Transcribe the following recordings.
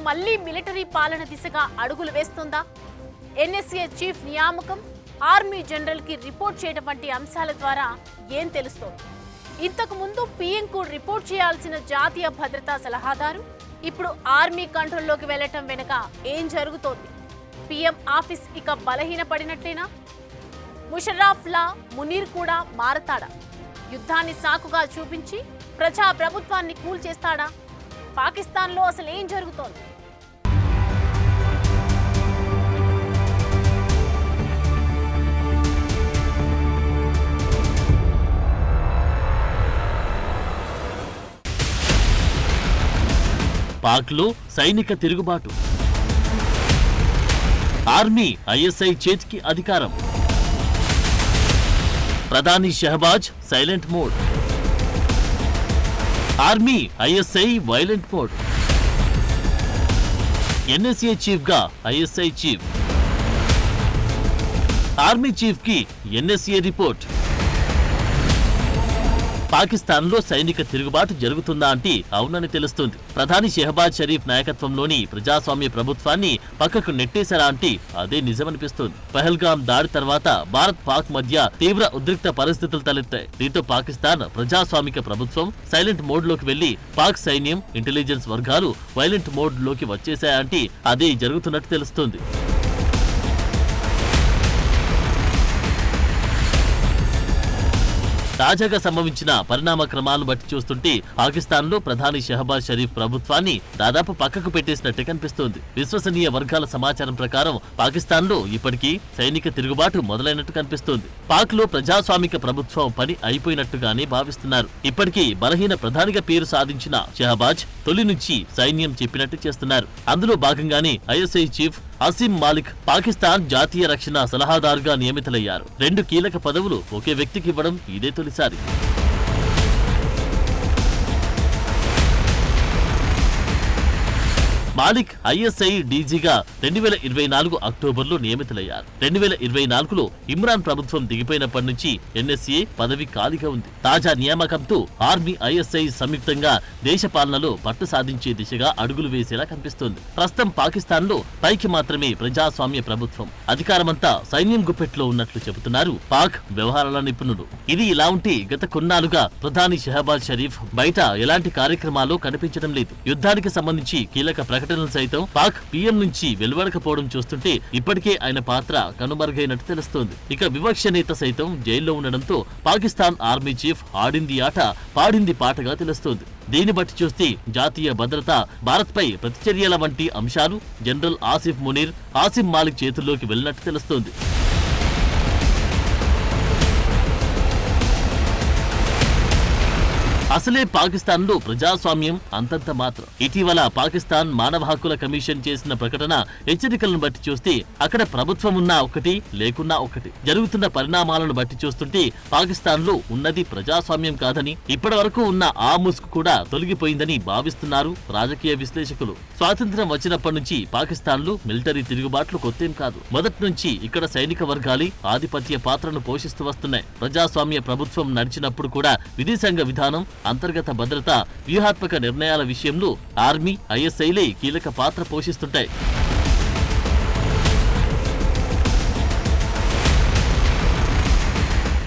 మళ్లీ మిలిటరీ పాలన దిశగా అడుగులు వేస్తుందా? ఎన్ఎస్ఏ చీఫ్ నియామకం, ఆర్మీ జనరల్ కి రిపోర్ట్ చేయడం వంటి అంశాల ద్వారా ఏం తెలుస్తోంది? ఇంతకు ముందు పీఎంకు రిపోర్ట్ చేయాల్సిన జాతీయ భద్రతా సలహాదారు ఇప్పుడు ఆర్మీ కంట్రోల్లోకి వెళ్లటం వెనుక ఏం జరుగుతోంది? పీఎం ఆఫీస్ ఇక బలహీనపడినట్లేనా? ముషర్రాఫ్ లా మునీర్ కూడా మారతాడా? యుద్ధాన్ని సాకుగా చూపించి ప్రజా ప్రభుత్వాన్ని కూల్చేస్తాడా? పాకిస్తాన్లో అసలు ఏం జరుగుతోంది? పాక్లో సైనిక తిరుగుబాటు, ఆర్మీ ఐఎస్ఐ చేతికి అధికారం, ప్రధాని Shehbaz silent mode, army ISI violent mode, NSA chief గా ఐఎస్ఐ చీఫ్, ఆర్మీ చీఫ్ కి ఎన్ఎస్ఏ రిపోర్ట్. పాకిస్తాన్లో సైనిక తిరుగుబాటు జరుగుతుందా అంటే అవునని తెలుస్తుంది. ప్రధాని షెహబాజ్ షరీఫ్ నాయకత్వంలోని ప్రజాస్వామ్య ప్రభుత్వాన్ని పక్కకు నెట్టేశారా అంటే అదే నిజమనిపిస్తోంది. పహల్గామ్ దాడి తర్వాత భారత్ పాక్ మధ్య తీవ్ర ఉద్రిక్త పరిస్థితులు తలెత్తాయి. దీంతో పాకిస్తాన్ ప్రజాస్వామిక ప్రభుత్వం సైలెంట్ మోడ్ లోకి వెళ్లి పాక్ సైన్యం, ఇంటెలిజెన్స్ వర్గాలు వైలెంట్ మోడ్ లోకి వచ్చేశాయంటే అదే జరుగుతున్నట్టు తెలుస్తోంది. తాజాగా సంభవించిన పరిణామ క్రమాలను బట్టి చూస్తుంటే పాకిస్తాన్లో ప్రధాని షెహబాజ్ షరీఫ్ ప్రభుత్వాన్ని దాదాపు పక్కకు పెట్టేసినట్టే కనిపిస్తోంది. విశ్వసనీయ వర్గాల సమాచారం ప్రకారం పాకిస్తాన్లో ఇప్పటికీ సైనిక తిరుగుబాటు మొదలైనట్టు కనిపిస్తోంది. పాక్లో ప్రజాస్వామిక ప్రభుత్వం పని అయిపోయినట్టుగానే భావిస్తున్నారు. ఇప్పటికీ బలహీన ప్రధానిగా పేరు సాధించిన షెహబాజ్ తొలి నుంచి సైన్యం చెప్పినట్టు చేస్తున్నారు. అందులో భాగంగానే ఐఎస్ఐ చీఫ్ ఆసిమ్ మాలిక్ పాకిస్తాన్ జాతీయ రక్షణ సలహాదారుగా నియమితులయ్యారు. 2 కీలక పదవులు ఒకే వ్యక్తికి ఇవ్వడం ఇదే తొలిసారి. మాలిక్ ఐఎస్ఐ డీజీగా 2024 అక్టోబర్లో నియమితులయ్యారు. 2024లో ఇమ్రాన్ ప్రభుత్వం దిగిపోయినప్పటి నుంచి ఎన్ఎస్ఏ పదవి ఖాళీగా ఉంది. తాజా నియామకంతో ఆర్మీ ఐఎస్ఐ సంయుక్తంగా దేశ పాలనలో పట్టు సాధించే దిశగా అడుగులు వేసేలా కనిపిస్తోంది. ప్రస్తుతం పాకిస్తాన్లో పైకి మాత్రమే ప్రజాస్వామ్య ప్రభుత్వం, అధికారమంతా సైన్యం గుప్పెట్లో ఉన్నట్లు చెబుతున్నారు పాక్ వ్యవహారాల నిపుణులు. ఇది ఇలా ఉంటే గత కొన్నాళ్లుగా ప్రధాని షెహబాజ్ షరీఫ్ బయట ఎలాంటి కార్యక్రమాలు కనిపించడం లేదు. యుద్ధానికి సంబంధించి కీలక ప్రకటనలు సైతం పాక్ పీఎం నుంచి వెలువడకపోవడం చూస్తుంటే ఇప్పటికే ఆయన పాత్ర కనుమరుగైనట్టు తెలుస్తోంది. ఇక వివక్ష నేత సైతం జైల్లో ఉండడంతో పాకిస్తాన్ ఆర్మీ చీఫ్ ఆడింది ఆట పాడింది పాటగా తెలుస్తోంది. దీన్ని బట్టి చూస్తే జాతీయ భద్రత, భారత్పై ప్రతిచర్యల వంటి అంశాలు జనరల్ ఆసిఫ్ మునీర్, ఆసిమ్ మాలిక్ చేతుల్లోకి వెళ్ళినట్టు తెలుస్తోంది. అసలే పాకిస్తాన్లో ప్రజాస్వామ్యం అంతంత మాత్రం. ఇటీవల పాకిస్తాన్ మానవ హక్కుల కమిషన్ చేసిన ప్రకటన హెచ్చరికలను బట్టి చూస్తే అక్కడ ప్రభుత్వం ఉన్నా ఒకటి, లేకున్నా ఒకటి. జరుగుతున్న పరిణామాలను బట్టి చూస్తుంటే పాకిస్తాన్లో ఉన్నది ప్రజాస్వామ్యం కాదని, ఇప్పటి వరకు ఉన్న ఆ ముసుగు కూడా తొలగిపోయిందని భావిస్తున్నారు రాజకీయ విశ్లేషకులు. స్వాతంత్ర్యం వచ్చినప్పటి నుంచి పాకిస్తాన్లో మిలిటరీ తిరుగుబాట్లు కొత్తేం కాదు. మొదటి నుంచి ఇక్కడ సైనిక వర్గాలే ఆధిపత్య పాత్రను పోషిస్తూ వస్తున్నాయి. ప్రజాస్వామ్య ప్రభుత్వం నడిచినప్పుడు కూడా విదేశాంగ విధానం, అంతర్గత భద్రత, వ్యూహాత్మక నిర్ణయాల విషయంలో ఆర్మీ ఐఎస్ఐలే కీలక పాత్ర పోషిస్తుంటాయి.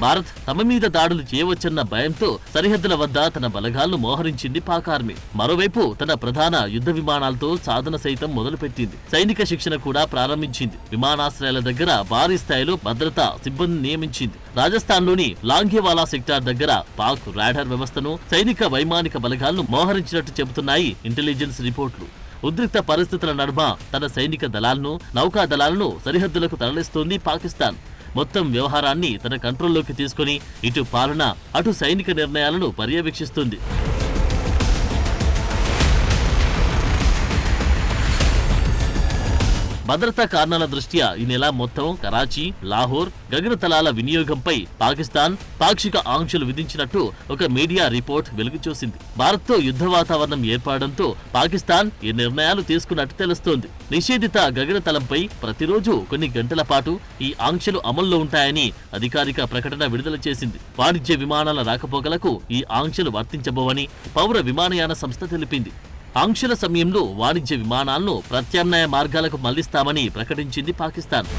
భారత్ తమ మీద దాడులు చేయవచ్చన్న భయంతో సరిహద్దుల వద్ద తన బలగాలను మోహరించింది పాక్ ఆర్మీ. మరోవైపు తన ప్రధాన యుద్ధ విమానాలతో సాధన సైతం మొదలుపెట్టింది. సైనిక శిక్షణ కూడా ప్రారంభించింది. విమానాశ్రయాల దగ్గర భారీ స్థాయిలో భద్రతా సిబ్బందిని నియమించింది. రాజస్థాన్లోని లాంఘేవాలా సెక్టార్ దగ్గర పాక్ రాడార్ వ్యవస్థను, సైనిక వైమానిక బలగాలను మోహరించినట్టు చెబుతున్నాయి ఇంటెలిజెన్స్ రిపోర్టులు. ఉద్రిక్త పరిస్థితుల నడుమ తన సైనిక దళాలను, నౌకా దళాలను సరిహద్దులకు తరలిస్తోంది పాకిస్తాన్. మొత్తం వ్యవహారాన్ని తన కంట్రోల్లోకి తీసుకుని ఇటు పాలన, అటు సైనిక నిర్ణయాలను పర్యవేక్షిస్తుంది. భద్రతా కారణాల దృష్ట్యా ఈ నెల మొత్తం కరాచీ, లాహోర్ గగనతలాల వినియోగంపై పాకిస్తాన్ పాక్షిక ఆంక్షలు విధించినట్టు ఒక మీడియా రిపోర్ట్ వెలుగు చూసింది. భారత్తో యుద్ధ వాతావరణం ఏర్పడడంతో పాకిస్తాన్ ఈ నిర్ణయాలు తీసుకున్నట్టు తెలుస్తోంది. నిషేధిత గగనతలంపై ప్రతిరోజు కొన్ని గంటల పాటు ఈ ఆంక్షలు అమల్లో ఉంటాయని అధికారిక ప్రకటన విడుదల చేసింది. వాణిజ్య విమానాల రాకపోకలకు ఈ ఆంక్షలు వర్తించబోవని పౌర విమానయాన సంస్థ తెలిపింది. ఆంక్షల సమయంలో వాణిజ్య విమానాలను ప్రత్యామ్నాయ మార్గాలకు మళ్లిస్తామని ప్రకటించింది పాకిస్తాన్.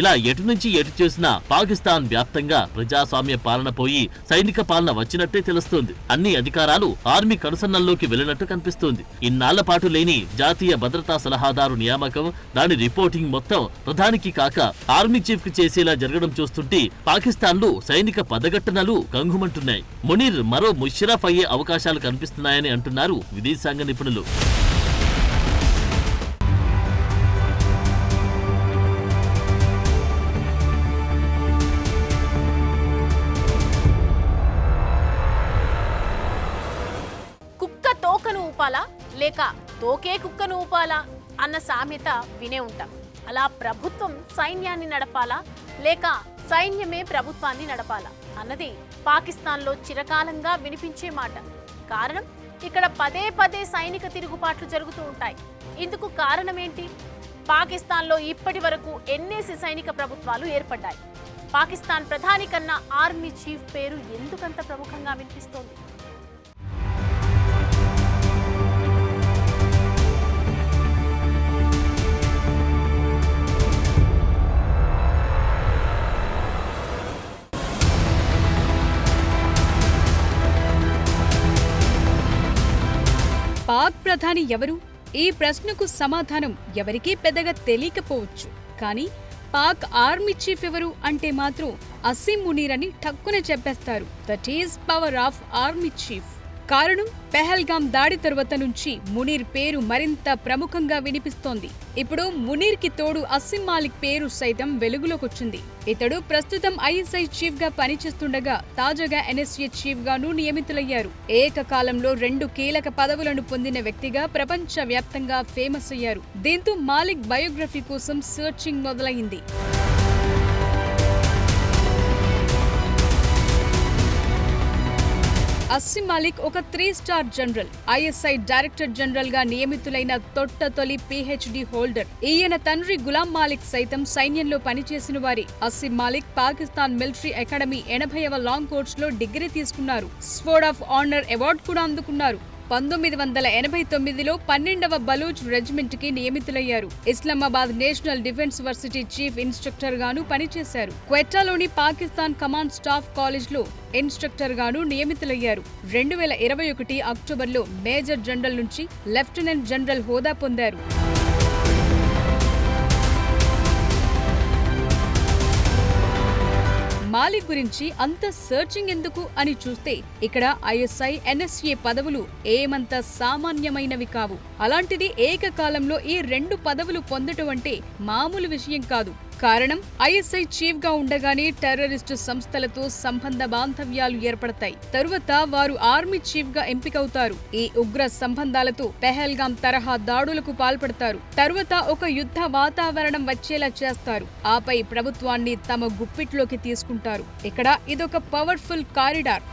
ఇలా ఎటు నుంచి ఎటు చేసినా పాకిస్తాన్ వ్యాప్తంగా ప్రజాస్వామ్య పాలన పోయి సైనిక పాలన వచ్చినట్టే తెలుస్తోంది. అన్ని అధికారాలు ఆర్మీ కనుసన్నల్లోకి వెళ్లినట్టు కనిపిస్తోంది. ఇన్నాళ్ల పాటు లేని జాతీయ భద్రతా సలహాదారు నియామకం, దాని రిపోర్టింగ్ మొత్తం ప్రధానికి కాక ఆర్మీ చీఫ్ కు చేసేలా జరగడం చూస్తుంటే పాకిస్తాన్ లో సైనిక పదగట్టనలు కంగుమంటున్నాయి. మునీర్ మరో ముషర్రఫ్ అయ్యే అవకాశాలు కనిపిస్తున్నాయని అంటున్నారు విదేశాంగ నిపుణులు. తోకను ఊపాలా లేక తోకే కుక్కను ఊపాలా అన్న సామెత వినే ఉంటాం. అలా ప్రభుత్వం సైన్యాన్ని నడపాలా లేక సైన్యమే ప్రభుత్వాన్ని నడపాలా అన్నది పాకిస్తాన్లో చిరకాలంగా వినిపించే మాట. కారణం, ఇక్కడ పదే పదే సైనిక తిరుగుబాట్లు జరుగుతూ ఉంటాయి. ఇందుకు కారణమేంటి? పాకిస్తాన్లో ఇప్పటి వరకు ఎన్నేసి సైనిక ప్రభుత్వాలు ఏర్పడ్డాయి. పాకిస్తాన్ ప్రధాని కన్నా ఆర్మీ చీఫ్ పేరు ఎందుకంత ప్రముఖంగా వినిపిస్తోంది? పాక్ ప్రధాని ఎవరు? ఈ ప్రశ్నకు సమాధానం ఎవరికీ పెద్దగా తెలియకపోవచ్చు. కానీ పాక్ ఆర్మీ చీఫ్ ఎవరు అంటే మాత్రం అసీం మునీర్ అని ఠక్కున చెప్పేస్తారు. That is power of army chief. కారణం, పెహల్గాం దాడి తరువాత నుంచి మునీర్ పేరు మరింత ప్రముఖంగా వినిపిస్తోంది. ఇప్పుడు మునీర్ కి తోడు అసిమ్ మాలిక్ పేరు సైతం వెలుగులోకొచ్చింది. ఇతడు ప్రస్తుతం ఐఎస్ఐ చీఫ్ గా పనిచేస్తుండగా తాజాగా ఎన్ఎస్ఏ చీఫ్ గాను నియమితులయ్యారు. ఏకకాలంలో 2 కీలక పదవులను పొందిన వ్యక్తిగా ప్రపంచ వ్యాప్తంగా ఫేమస్ అయ్యారు. దీంతో మాలిక్ బయోగ్రఫీ కోసం సర్చింగ్ మొదలైంది. అసిమ్ మాలిక్ ఒక 3 star general. ISI director general గా నియమితులైన తొలి పిహెచ్డి హోల్డర్. ఈయన తండ్రి గులాం మాలిక్ సైతం సైన్యంలో పనిచేసిన వారి. అసిమ్ మాలిక్ పాకిస్తాన్ మిలిటరీ అకాడమీ 80వ లాంగ్ కోర్స్ లో డిగ్రీ తీసుకున్నారు. స్వోర్డ్ ఆఫ్ ఆనర్ అవార్డు కూడా అందుకున్నారు. 1989లో 12వ బలూచ్ రెజిమెంట్ కి నియమితులయ్యారు. Islamabad national defence varsity chief instructor గాను పనిచేశారు. క్వెటాలోని పాకిస్తాన్ కమాండ్ స్టాఫ్ కాలేజ్ లో ఇన్స్ట్రక్టర్ గాను నియమితులయ్యారు. 2021 అక్టోబర్లో మేజర్ జనరల్ నుంచి లెఫ్టినెంట్ జనరల్ హోదా పొందారు. మాలిక్ గురించి అంత సర్చింగ్ ఎందుకు అని చూస్తే ఇక్కడ ఐఎస్ఐ, ఎన్ఎస్ఏ పదవులు ఏమంత సామాన్యమైనవి కావు. అలాంటిది ఏకకాలంలో ఈ 2 పదవులు పొందటం అంటే మామూలు విషయం కాదు. కారణం, ఐఎస్ఐ చీఫ్ గా ఉండగానే టెర్రరిస్టు సంస్థలతో సంబంధ బాంధవ్యాలు ఏర్పడతాయి. తరువాత వారు ఆర్మీ చీఫ్ గా ఎంపికవుతారు. ఈ ఉగ్ర సంబంధాలతో పెహల్గాం తరహా దాడులకు పాల్పడతారు. తరువాత ఒక యుద్ధ వాతావరణం వచ్చేలా చేస్తారు. ఆపై ప్రభుత్వాన్ని తమ గుప్పిట్లోకి తీసుకుంటారు. ఇక్కడ ఇదొక powerful corridor.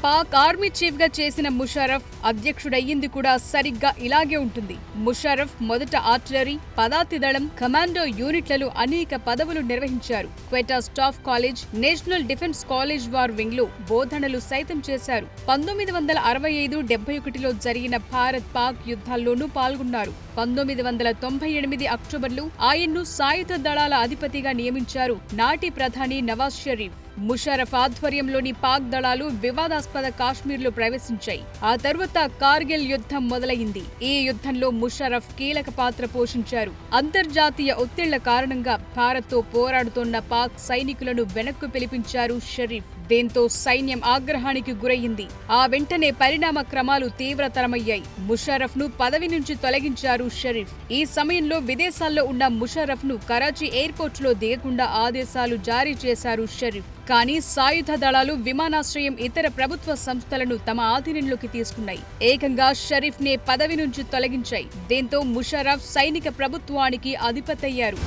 Pak army chief గా చేసిన ముషర్రఫ్ అధ్యక్షుడయ్యింది కూడా సరిగ్గా ఇలాగే ఉంటుంది. ముషర్రఫ్ మొదట ఆర్టిలరీ, పదాతి దళం, కమాండో యూనిట్లలో అనేక పదవులు నిర్వహించారు. Quetta staff college, national defence college war wing లో బోధనలు సైతం చేశారు. 1965-71లో జరిగిన భారత్ పాక్ యుద్ధాల్లోనూ పాల్గొన్నారు. 1998 అక్టోబర్లో ఆయన్ను సాయుధ దళాల అధిపతిగా నియమించారు నాటి ప్రధాని నవాజ్ షరీఫ్. ముషర్రఫ్ ఆధ్వర్యంలోని పాక్ దళాలు వివాదాస్పద కాశ్మీర్లో ప్రవేశించాయి. ఆ తర్వాత కార్గిల్ యుద్ధం మొదలైంది. ఈ యుద్ధంలో ముషర్రఫ్ కీలక పాత్ర పోషించారు. అంతర్జాతీయ ఒత్తిళ్ల కారణంగా భారత్తో పోరాడుతోన్న పాక్ సైనికులను వెనక్కు పిలిపించారు షరీఫ్. దీంతో సైన్యం ఆగ్రహానికి గురయ్యింది. ఆ వెంటనే పరిణామ క్రమాలు తీవ్రతరమయ్యాయి. ముషర్రఫ్ ను పదవి నుంచి తొలగించారు షరీఫ్. ఈ సమయంలో విదేశాల్లో ఉన్న ముషర్రఫ్ ను కరాచీ ఎయిర్పోర్ట్ లో దిగకుండా ఆదేశాలు జారీ చేశారు షరీఫ్. కానీ సాయుధ దళాలు, విమానాశ్రయం, ఇతర ప్రభుత్వ సంస్థలను తమ ఆధీనంలోకి తీసుకున్నాయి. ఏకంగా షరీఫ్ నే పదవి నుంచి తొలగించాయి. దీంతో ముషర్రఫ్ సైనిక ప్రభుత్వానికి అధిపతయ్యారు.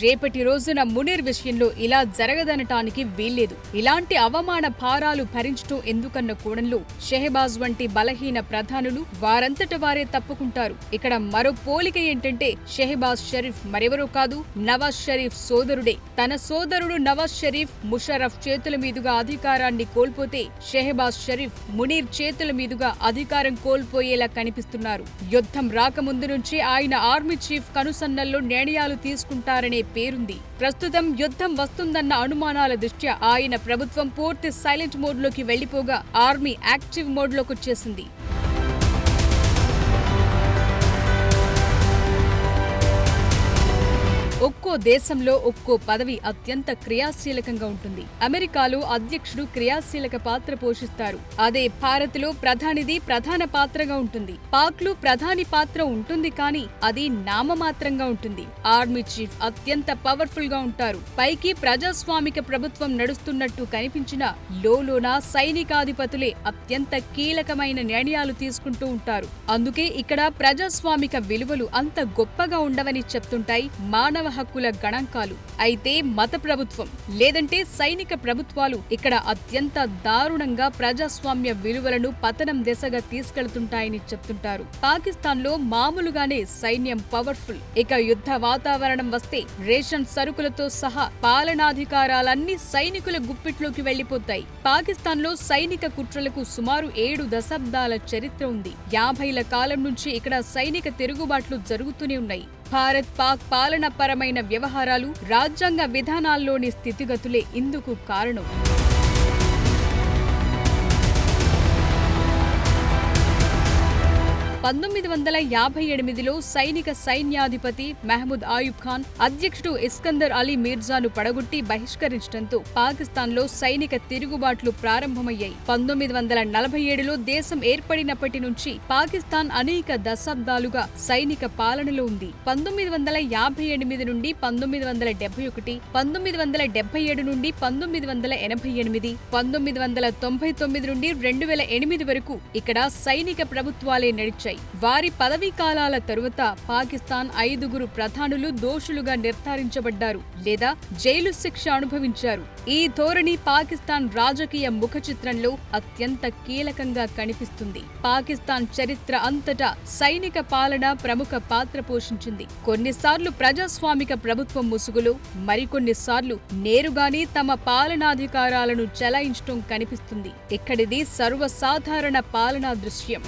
రేపటి రోజున మునీర్ విషయంలో ఇలా జరగదనటానికి వీల్లేదు. ఇలాంటి అవమాన భారాలు భరించటం ఎందుకన్న కోణంలో షెహబాజ్ వంటి బలహీన ప్రధానులు వారంతట వారే తప్పుకుంటారు. ఇక్కడ మరో పోలిక ఏంటంటే షెహబాజ్ షరీఫ్ మరెవరో కాదు, నవాజ్ షరీఫ్ సోదరుడే. తన సోదరుడు నవాజ్ షరీఫ్ ముషర్రఫ్ చేతుల మీదుగా అధికారాన్ని కోల్పోతే షెహబాజ్ షరీఫ్ మునీర్ చేతుల మీదుగా అధికారం కోల్పోయేలా కనిపిస్తున్నారు. యుద్ధం రాకముందు నుంచి ఆయన ఆర్మీ చీఫ్ కనుసన్నల్లో నిర్ణయాలు తీసుకుంటారనే పేరుంది. ప్రస్తుతం యుద్ధం వస్తుందన్న అనుమానాల దృష్ట్యా ఆయన ప్రభుత్వం పూర్తి సైలెంట్ మోడ్లోకి వెళ్లిపోగా ఆర్మీ యాక్టివ్ మోడ్లోకొచ్చేసింది. ఒక్కో దేశంలో ఒక్కో పదవి అత్యంత క్రియాశీలకంగా ఉంటుంది. అమెరికాలో అధ్యక్షుడు క్రియాశీలక పాత్ర పోషిస్తారు. అదే భారత్లో ప్రధానిది ప్రధాన పాత్రగా ఉంటుంది. పాక్లో ప్రధాని పాత్ర ఉంటుంది, కానీ అది నామమాత్రంగా ఉంటుంది. ఆర్మీ చీఫ్ అత్యంత పవర్ఫుల్ గా ఉంటారు. పైకి ప్రజాస్వామిక ప్రభుత్వం నడుస్తున్నట్టు కనిపించినా లోలోన సైనికాధిపతులే అత్యంత కీలకమైన నిర్ణయాలు తీసుకుంటూ ఉంటారు. అందుకే ఇక్కడ ప్రజాస్వామిక విలువలు అంత గొప్పగా ఉండవని చెప్తుంటాయి మానవ హక్కుల గణాంకాలు. అయితే మత ప్రభుత్వం లేదంటే సైనిక ప్రభుత్వాలు ఇక్కడ అత్యంత దారుణంగా ప్రజాస్వామ్య విలువలను పతనం దిశగా తీసుకెళ్తుంటాయని చెప్తుంటారు. పాకిస్తాన్లో మామూలుగానే సైన్యం పవర్ఫుల్. ఇక యుద్ధ వాతావరణం వస్తే రేషన్ సరుకులతో సహా పాలనాధికారాలన్నీ సైనికుల గుప్పిట్లోకి వెళ్లిపోతాయి. పాకిస్తాన్లో సైనిక కుట్రలకు సుమారు 7 దశాబ్దాల చరిత్ర ఉంది. 50ల కాలం నుంచి ఇక్కడ సైనిక తిరుగుబాట్లు జరుగుతూనే ఉన్నాయి. భారత్ పాక్ పాలనాపరమైన వ్యవహారాలు, రాజ్యాంగ విధానాల్లోని స్థితిగతులే ఇందుకు కారణం. 1958లో సైనిక సైన్యాధిపతి మహమూద్ ఆయూబ్ ఖాన్ అధ్యక్షుడు ఇస్కందర్ అలీ మీర్జాను పడగొట్టి బహిష్కరించడంతో పాకిస్తాన్లో సైనిక తిరుగుబాట్లు ప్రారంభమయ్యాయి. 1947లో దేశం ఏర్పడినప్పటి నుంచి పాకిస్తాన్ అనేక దశాబ్దాలుగా సైనిక పాలనలో ఉంది. 1958 నుండి 1971, 1977 నుండి 1988, 1999 నుండి 2008 వరకు ఇక్కడ సైనిక ప్రభుత్వాలే నడిచాయి. వారి పదవీ కాలాల తరువాత పాకిస్తాన్ 5గురు ప్రధానులు దోషులుగా నిర్ధారించబడ్డారు లేదా జైలు శిక్ష అనుభవించారు. ఈ ధోరణి పాకిస్తాన్ రాజకీయ ముఖ చిత్రంలో అత్యంత కీలకంగా కనిపిస్తుంది. పాకిస్తాన్ చరిత్ర అంతటా సైనిక పాలన ప్రముఖ పాత్ర పోషించింది. కొన్నిసార్లు ప్రజాస్వామిక ప్రభుత్వం ముసుగులో, మరికొన్నిసార్లు నేరుగానే తమ పాలనాధికారాలను చెలాయించడం కనిపిస్తుంది. ఇక్కడిది సర్వసాధారణ పాలనా దృశ్యం.